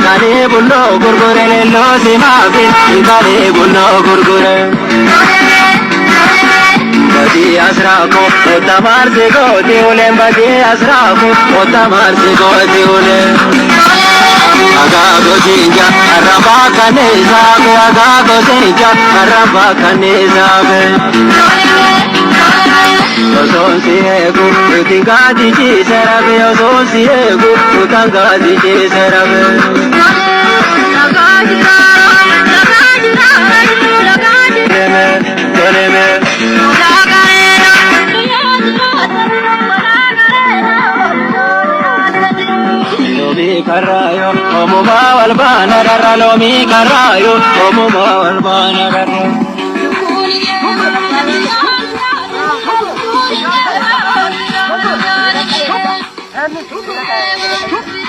Kale bullo gurgure lello simafi kale bullo gurgure badi asrako otamar se goti ule badi asrako otamar se goti ule aga gojinja araba kaneza aga gojinja araba kaneza Oson siegu utangadi ji sarabe oson siegu utangadi ji sarabe Lomi karayo omo mawal bana dara lomi karayo omo mawal bana dara Thank you.